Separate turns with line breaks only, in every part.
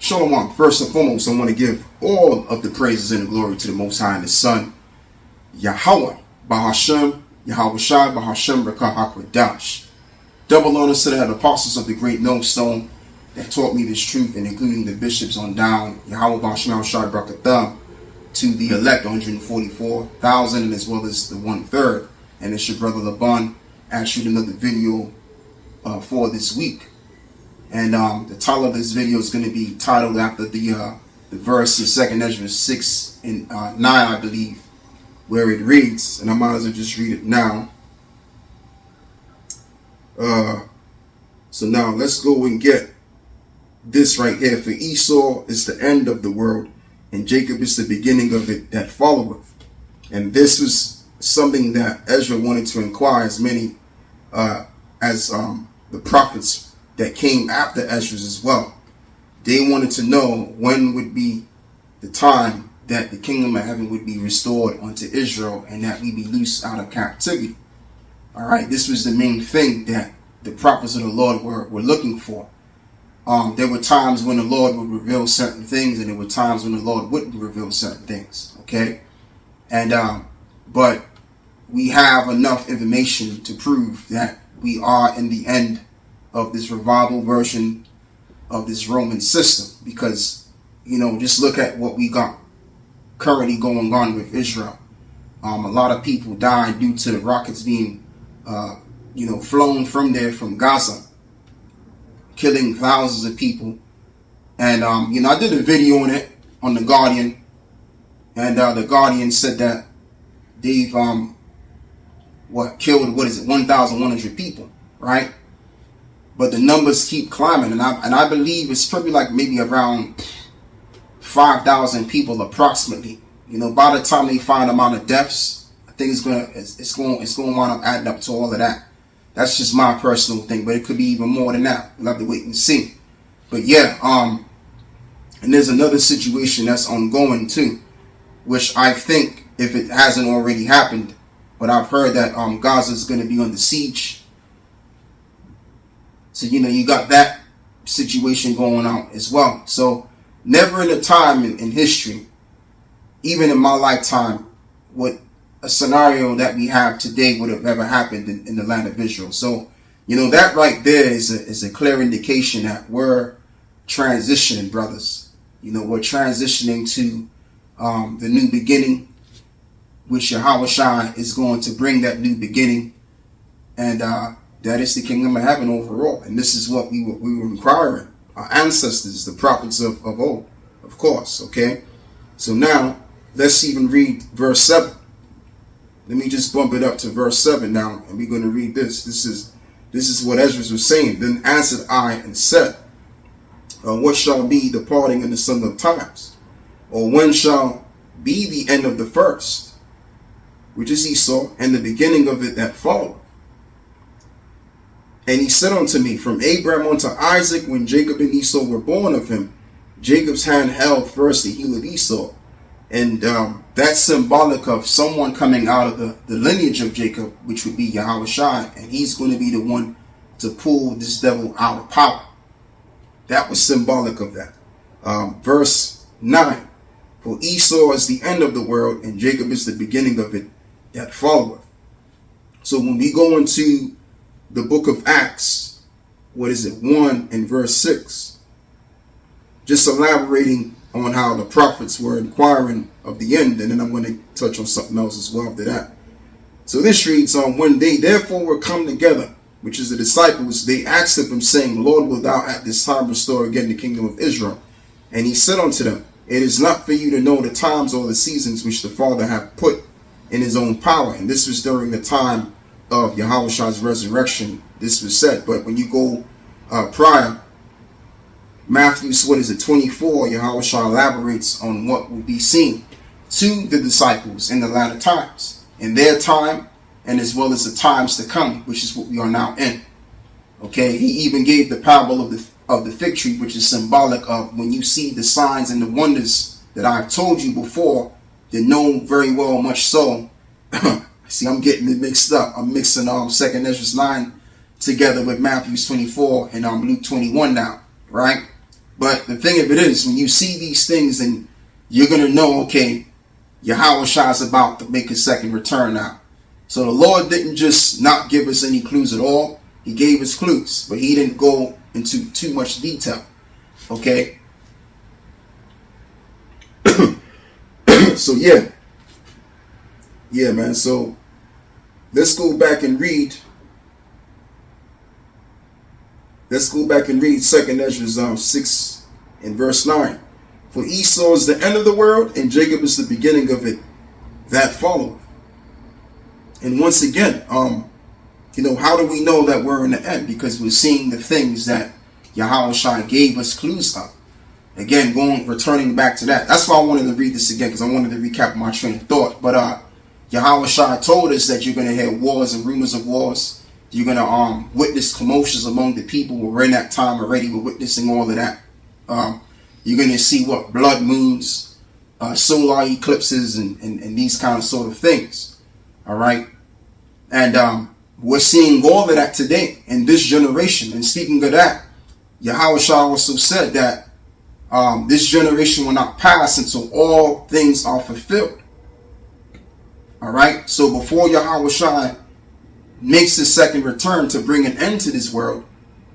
Shalom. First and foremost, I want to give all of the praises and the glory to the Most High and His Son, Yahweh, Bahashem, Yahweh Shai, Bahashem, Rekah HaKodesh. Double honors to the apostles of the great millstone that taught me this truth, and including the bishops on down, Yahweh Bahashem Shai Brakatah, to the elect 144,000, and as well as the 1/3. And it's your brother Laban. I shoot another video for this week. And the title of this video is going to be titled after the verse in 2nd Ezra 6 and 9, I believe, where it reads, and I might as well just read it now. So now let's go and get this right here. For Esau is the end of the world, and Jacob is the beginning of it that followeth. And this was something that Ezra wanted to inquire as many as the prophets that came after Ezra as well. They wanted to know when would be the time that the kingdom of heaven would be restored unto Israel and that we be loose out of captivity. All right, this was the main thing that the prophets of the Lord were looking for. There were times when the Lord would reveal certain things, and there were times when the Lord wouldn't reveal certain things. Okay, and but we have enough information to prove that we are in the end of this revival version of this Roman system, because, you know, just look at what we got currently going on with Israel. A lot of people died due to the rockets being, flown from there, from Gaza, killing thousands of people. And, I did a video on it on The Guardian, and the Guardian said that they've, killed, 1,100 people, right? But the numbers keep climbing, and I believe it's probably like maybe around 5,000 people approximately. You know, by the time they find the amount of deaths, I think it's going to wind up adding up to all of that. That's just my personal thing, but it could be even more than that. We'll have to wait and see. But yeah, and there's another situation that's ongoing too, which I think, if it hasn't already happened, but I've heard that Gaza is going to be under siege. So, you got that situation going on as well. So never in a time in history, even in my lifetime, would a scenario that we have today would have ever happened in the land of Israel. So, that right there is a clear indication that we're transitioning, brothers. We're transitioning to the new beginning, which Yahweh Shai is going to bring that new beginning. And that is the kingdom of heaven overall. And this is what we were inquiring. Our ancestors, the prophets of old, of course. Okay. So now let's even read verse 7. Let me just bump it up to verse 7 now, and we're going to read this. This is what Ezra was saying. Then answered I and said, what shall be the parting in the sum of times? Or when shall be the end of the first, which is Esau, and the beginning of it that followeth? And he said unto me, from Abraham unto Isaac, when Jacob and Esau were born of him, Jacob's hand held first the heel of Esau. And that's symbolic of someone coming out of the lineage of Jacob, which would be Yahweh Shai. And he's going to be the one to pull this devil out of power. That was symbolic of that. Verse 9. For Esau is the end of the world, and Jacob is the beginning of it that followeth. So when we go into the book of Acts, 1 and verse 6, just elaborating on how the prophets were inquiring of the end, and then I'm going to touch on something else as well after that. So this reads on, when they therefore were come together, which is the disciples, they asked of him, saying, Lord, wilt thou at this time restore again the kingdom of Israel? And he said unto them, it is not for you to know the times or the seasons which the Father hath put in his own power. And this was during the time of Yahweh Shai's resurrection. This was said. But when you go prior, Matthew, 24, Yahweh Shai elaborates on what will be seen to the disciples in the latter times, in their time, and as well as the times to come, which is what we are now in. Okay, he even gave the parable of the fig tree, which is symbolic of when you see the signs and the wonders that I've told you before, that know very well much so. See, I'm getting it mixed up. I'm mixing 2nd Ezra 9 together with Matthew 24 and Luke 21 now, right? But the thing of it is, when you see these things, then you're going to know, okay, Yahweh Shai is about to make his second return now. So the Lord didn't just not give us any clues at all. He gave us clues, but he didn't go into too much detail. Okay? So yeah. Yeah, man. So let's go back and read. Let's go back and read 2nd Ezra 6 and verse 9. For Esau is the end of the world, and Jacob is the beginning of it that followeth. And once again, how do we know that we're in the end? Because we're seeing the things that Yahweh Shai gave us clues of. Again, returning back to that. That's why I wanted to read this again, because I wanted to recap my train of thought. But Yahweh Shai told us that you're going to hear wars and rumors of wars. You're going to witness commotions among the people. We're in that time already. We're witnessing all of that. You're going to see blood moons, solar eclipses, and these kind of sort of things. All right. And we're seeing all of that today in this generation. And speaking of that, Yahweh Shai also said that this generation will not pass until all things are fulfilled. All right. So before Yahweh Shai makes his second return to bring an end to this world,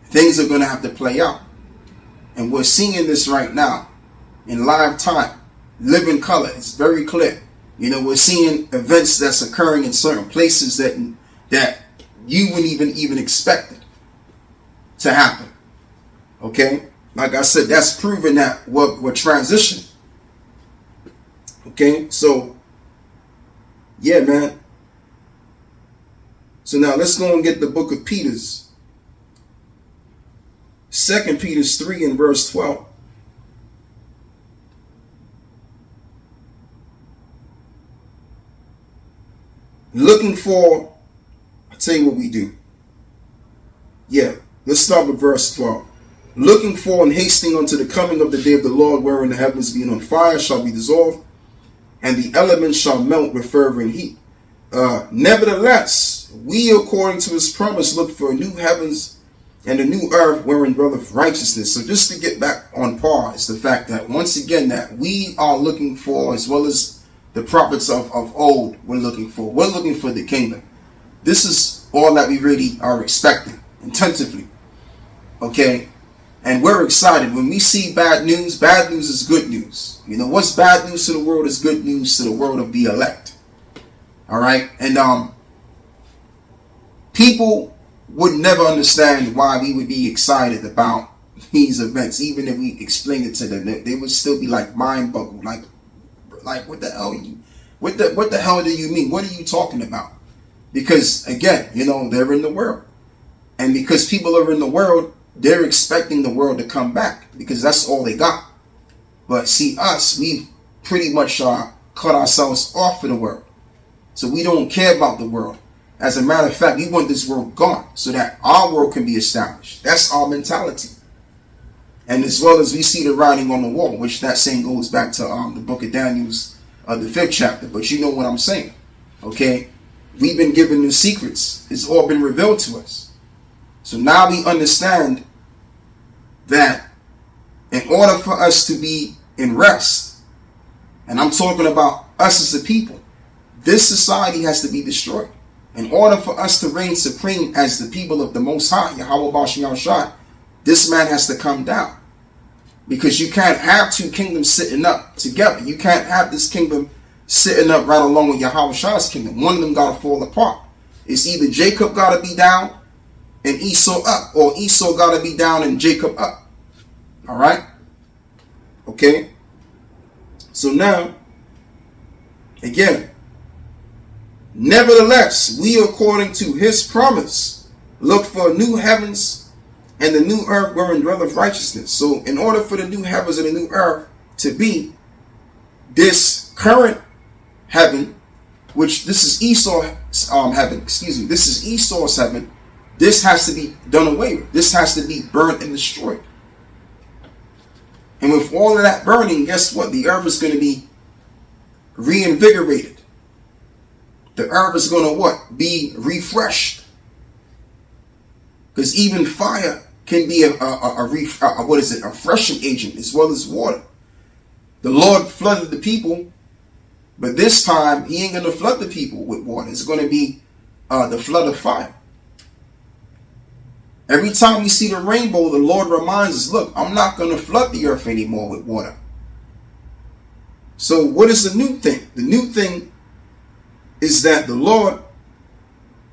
things are going to have to play out. And we're seeing this right now in live time, living color. It's very clear. We're seeing events that's occurring in certain places that you wouldn't even expect it to happen. Okay? Like I said, that's proving that we're transitioning. Okay? So, yeah, man. So now let's go and get the book of Peter's. 2 Peter 3 and verse 12. Looking for, I'll tell you what we do. Yeah, let's start with verse 12. Looking for and hasting unto the coming of the day of the Lord, wherein the heavens being on fire shall be dissolved, and the elements shall melt with fervent heat. Nevertheless, we according to his promise look for new heavens and a new earth wherein dwelleth righteousness. So just to get back on par is the fact that once again that we are looking for, as well as the prophets of old we're looking for the kingdom. This is all that we really are expecting intensively. Okay? And we're excited. When we see bad news is good news. What's bad news to the world is good news to the world of the elect. All right? And people would never understand why we would be excited about these events, even if we explained it to them. They would still be like mind boggled, like what the hell what the hell do you mean? What are you talking about? Because again, they're in the world, and because people are in the world, they're expecting the world to come back because that's all they got. But see, us, we pretty much cut ourselves off of the world, so we don't care about the world. As a matter of fact, we want this world gone so that our world can be established. That's our mentality. And as well as we see the writing on the wall, which that saying goes back to the book of Daniel's, the 5th chapter. But you know what I'm saying. Okay? We've been given new secrets. It's all been revealed to us. So now we understand that in order for us to be in rest, and I'm talking about us as a people, this society has to be destroyed. In order for us to reign supreme as the people of the Most High, Yahweh Bashem Shai, this man has to come down. Because you can't have two kingdoms sitting up together. You can't have this kingdom sitting up right along with Yahweh Shai's kingdom. One of them got to fall apart. It's either Jacob got to be down and Esau up, or Esau got to be down and Jacob up. All right? Okay? So now, again, nevertheless, we according to his promise look for new heavens and the new earth wherein dwelleth righteousness. So in order for the new heavens and the new earth to be, this current heaven, which this is Esau's heaven, this is Esau's heaven, this has to be done away with. This has to be burnt and destroyed. And with all of that burning, guess what? The earth is going to be reinvigorated. The earth is going to what? Be refreshed. Because even fire can be a refreshing agent as well as water. The Lord flooded the people, but this time he ain't going to flood the people with water. It's going to be the flood of fire. Every time we see the rainbow, the Lord reminds us, look, I'm not going to flood the earth anymore with water. So what is the new thing? The new thing is that the Lord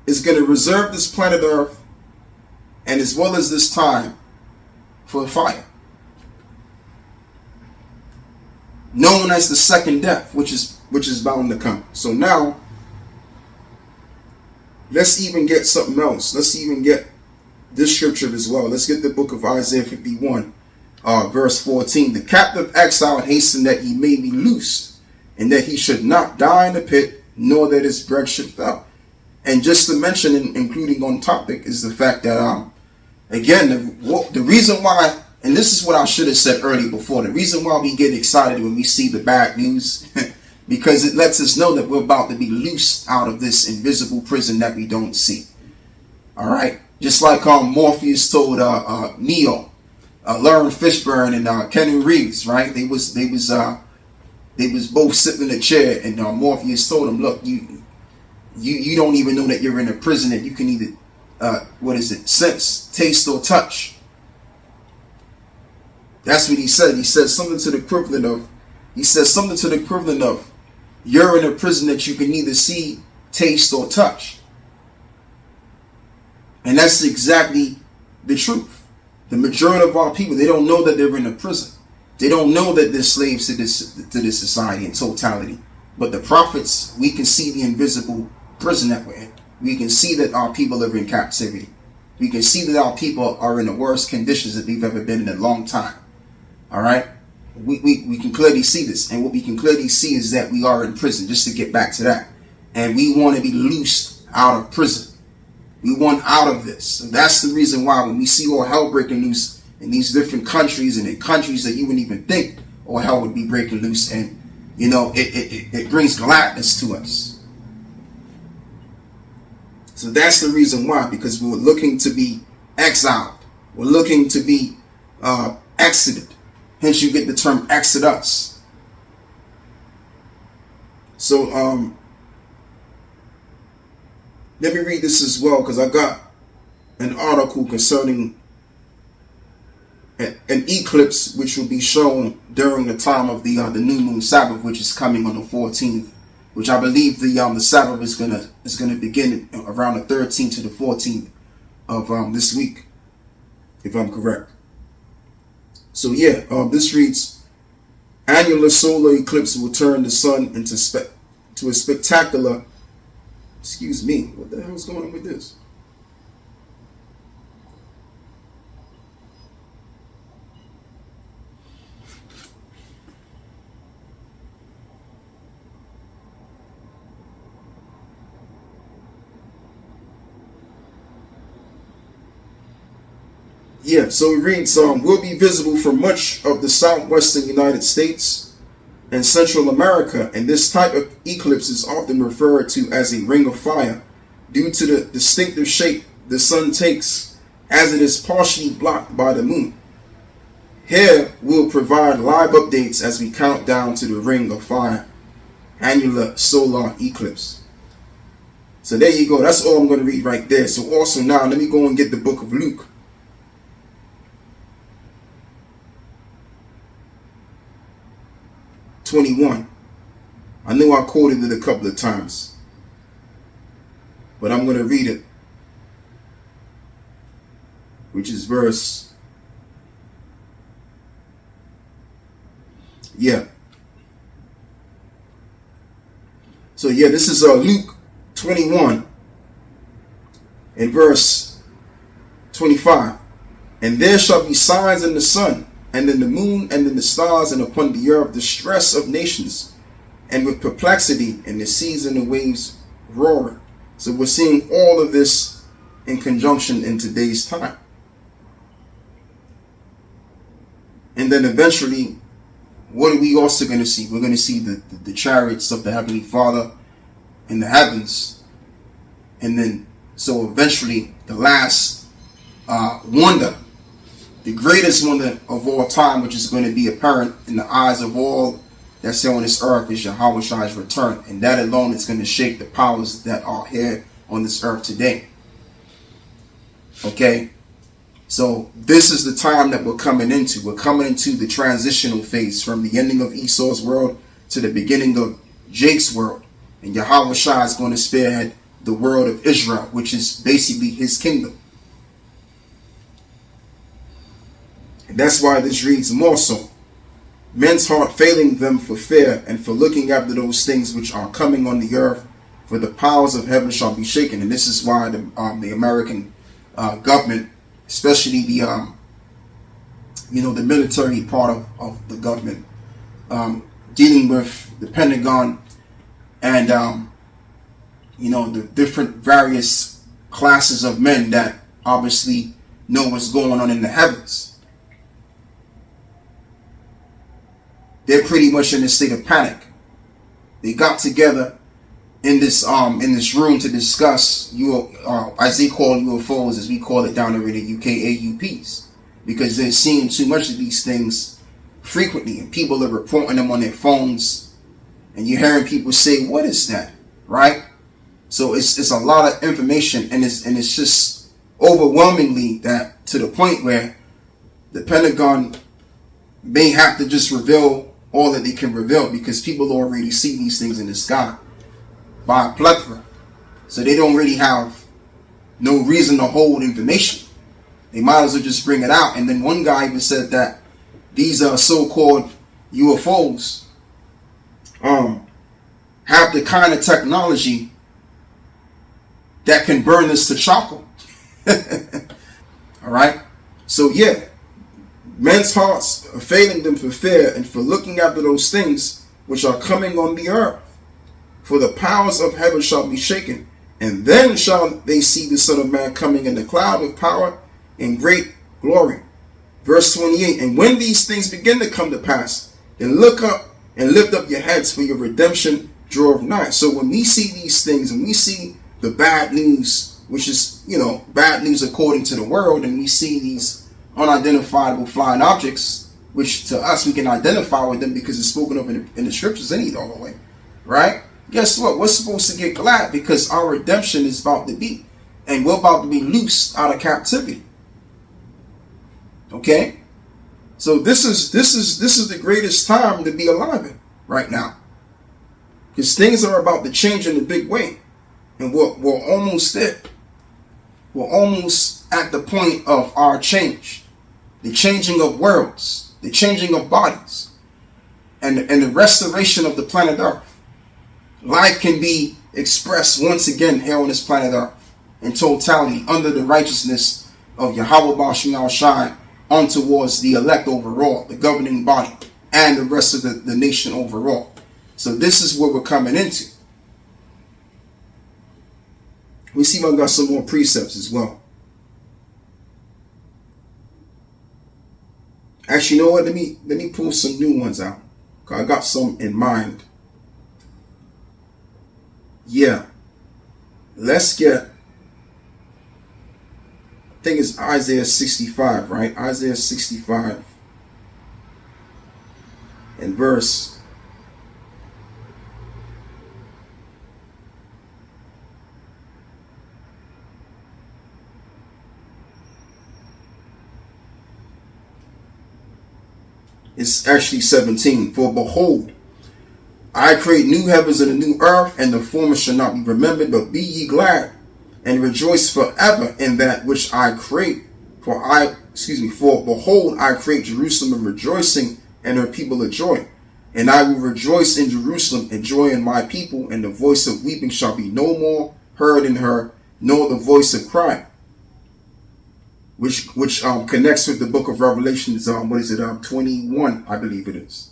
is going to reserve this planet earth and as well as this time for fire, known as the second death, which is bound to come. So now let's even get something else. Let's even get this scripture as well. Let's get the book of Isaiah 51, verse 14. The captive exile hastened that he may be loosed, and that he should not die in the pit, nor that his bread should fail. And just to mention, including on topic, is the fact that, again, the reason why, and this is what I should have said earlier before, the reason why we get excited when we see the bad news, because it lets us know that we're about to be loosed out of this invisible prison that we don't see. All right? Just like Morpheus told Neo, Lauren Fishburne and Keanu Reeves, right? They was both sitting in a chair, and Morpheus told him, look, you don't even know that you're in a prison that you can either sense, taste, or touch. That's what he said. He said something to the equivalent of, you're in a prison that you can neither see, taste, or touch. And that's exactly the truth. The majority of our people, they don't know that they're in a prison. They don't know that they're slaves to this society in totality. But the prophets, we can see the invisible prison that we're in. We can see that our people are in captivity. We can see that our people are in the worst conditions that they've ever been in a long time. All right? We can clearly see this. And what we can clearly see is that we are in prison, just to get back to that. And we want to be loosed out of prison. We want out of this. So that's the reason why when we see all hell breaking loose in these different countries and in countries that you wouldn't even think all hell would be breaking loose, and it brings gladness to us. So that's the reason why, because we're looking to be exiled. We're looking to be exited. Hence you get the term exodus. So let me read this as well, because I got an article concerning an eclipse which will be shown during the time of the new moon Sabbath, which is coming on the 14th, which I believe the Sabbath is gonna begin around the 13th to the 14th of this week, if I'm correct. So yeah, this reads: annular solar eclipse will turn the sun into a spectacular. Excuse me, what the hell is going on with this? Yeah, so it reads, will be visible for much of the southwestern United States and Central America, and this type of eclipse is often referred to as a ring of fire due to the distinctive shape the sun takes as it is partially blocked by the moon. Here we'll provide live updates as we count down to the ring of fire annular solar eclipse. So there you go. That's all I'm going to read right there. So also now let me go and get the book of Luke. '21. I know I quoted it a couple of times, but I'm going to read it, which is verse, So this is Luke 21 and verse 25. And there shall be signs in the sun, and in the moon, and in the stars, and upon the earth distress of nations, and with perplexity, and the seas and the waves roaring. So we're seeing all of this in conjunction in today's time. And then eventually, what are we also going to see? We're going to see the chariots of the Heavenly Father in the heavens. And then, so eventually, the last wonder the greatest one of all time, which is going to be apparent in the eyes of all that's here on this earth, is Yahweh Shai's return. And that alone is going to shake the powers that are here on this earth today. Okay? So this is the time that we're coming into. We're coming into the transitional phase from the ending of Esau's world to the beginning of Jacob's world. And Yahweh Shai is going to spearhead the world of Israel, which is basically his kingdom. And that's why this reads more so. Men's heart failing them for fear and for looking after those things which are coming on the earth, for the powers of heaven shall be shaken. And this is why the American government, especially the the military part of the government, dealing with the Pentagon and the different various classes of men that obviously know what's going on in the heavens. They're pretty much in a state of panic. They got together in this room to discuss as they call UFOs, as we call it down there in the UK, AUPs, because they're seeing too much of these things frequently, and people are reporting them on their phones, and you're hearing people say, "What is that?" Right? So it's a lot of information, and it's just overwhelmingly that to the point where the Pentagon may have to just reveal all that they can reveal, because people already see these things in the sky by a plethora. So they don't really have no reason to hold information. They might as well just bring it out. And then one guy even said that these so-called UFOs have the kind of technology that can burn us to charcoal. All right? So yeah, men's hearts are failing them for fear and for looking after those things which are coming on the earth. For the powers of heaven shall be shaken, and then shall they see the Son of Man coming in the cloud with power and great glory. Verse 28, and when these things begin to come to pass, then look up and lift up your heads, for your redemption draweth nigh. So when we see these things, and we see the bad news, which is, bad news according to the world, and we see these unidentifiable flying objects, which to us we can identify with them because it's spoken of in the scriptures anyway, right? Guess what? We're supposed to get glad because our redemption is about to be, and we're about to be loosed out of captivity. Okay, so this is the greatest time to be alive in right now, because things are about to change in a big way, and we're almost there. We're almost at the point of our change, the changing of worlds, the changing of bodies, and the restoration of the planet Earth. Life can be expressed once again here on this planet Earth in totality under the righteousness of Yahweh Ba'Shem Shai on towards the elect overall, the governing body, and the rest of the nation overall. So this is what we're coming into. We see I got some more precepts as well. Actually, you know what? Let me pull some new ones out. I got some in mind. Yeah. Let's get, I think it's Isaiah 65, right? Isaiah 65 and verse it's actually 17. For behold, I create new heavens and a new earth, and the former shall not be remembered, but be ye glad and rejoice forever in that which I create. For behold, I create Jerusalem in rejoicing, and her people a joy. And I will rejoice in Jerusalem and joy in my people, and the voice of weeping shall be no more heard in her, nor the voice of crying. Which connects with the book of Revelations, 21, I believe it is,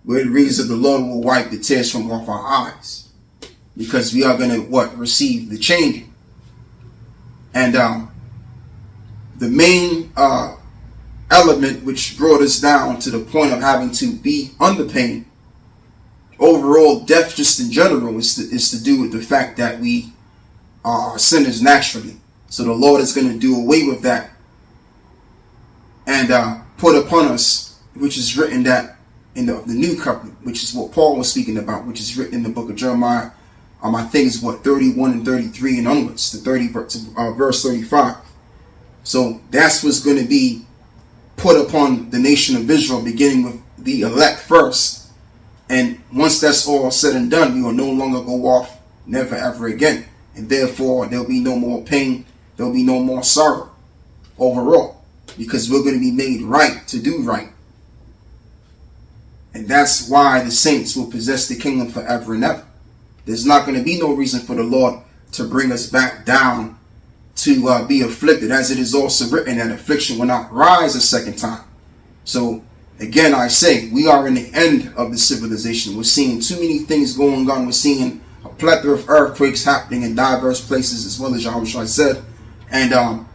where it reads that the Lord will wipe the tears from off our eyes, because we are going to receive the changing. And the main element which brought us down to the point of having to be under pain, overall death just in general, is to do with the fact that we are sinners naturally. So the Lord is going to do away with that and put upon us, which is written that in the new covenant, which is what Paul was speaking about, which is written in the book of Jeremiah. I think it's 31 and 33 and onwards to verse 35. So that's what's going to be put upon the nation of Israel, beginning with the elect first. And once that's all said and done, we will no longer go off, never ever again. And therefore, there'll be no more pain, there'll be no more sorrow overall, because we're going to be made right to do right. And that's why the saints will possess the kingdom forever and ever. There's not going to be no reason for the Lord to bring us back down to be afflicted, as it is also written that affliction will not rise a second time. So again, I say, we are in the end of the civilization. We're seeing too many things going on. We're seeing a plethora of earthquakes happening in diverse places, as well as Yahushua said, and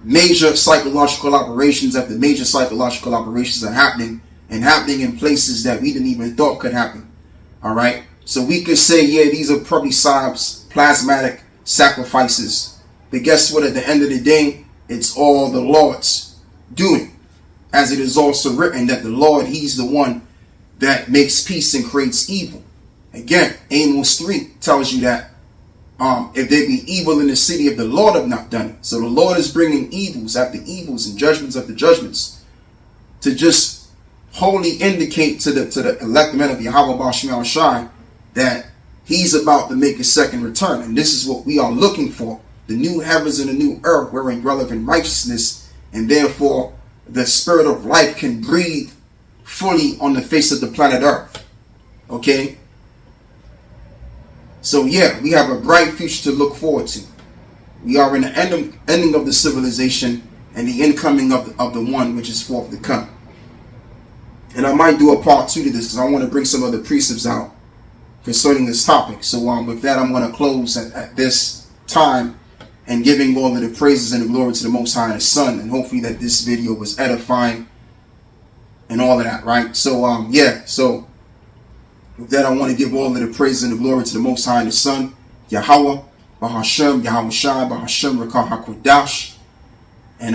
major psychological operations after major psychological operations are happening, and happening in places that we didn't even thought could happen. All right. So we could say, yeah, these are probably plasmatic sacrifices. But guess what? At the end of the day, it's all the Lord's doing. As it is also written that the Lord, he's the one that makes peace and creates evil. Again, Amos 3 tells you that if there be evil in the city, if the Lord have not done it. So the Lord is bringing evils after evils and judgments after judgments to just wholly indicate to the elect men of Yahweh Ba'Shem Shai that he's about to make a second return. And this is what we are looking for. The new heavens and the new earth wherein dwelleth in righteousness, and therefore the spirit of life can breathe fully on the face of the planet earth. Okay? So yeah, we have a bright future to look forward to. We are in the ending of the civilization and the incoming of the one which is forth to come. And I might do a part 2 to this because I want to bring some other precepts out concerning this topic. So with that, I'm going to close at this time and giving all of the praises and the glory to the Most High and His Son. And hopefully that this video was edifying and all of that, right? So yeah, so with that, I want to give all of the praise and the glory to the Most High and His Son, Yahweh, Bahashem, Yahweh Shai, Bahashem, Rakah HaKodash, and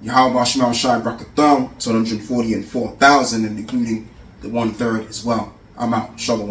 Yahweh Ba'Shem Shai Brakatham, 240 and 4,000, and including the 1/3 as well. I'm out. Shalom.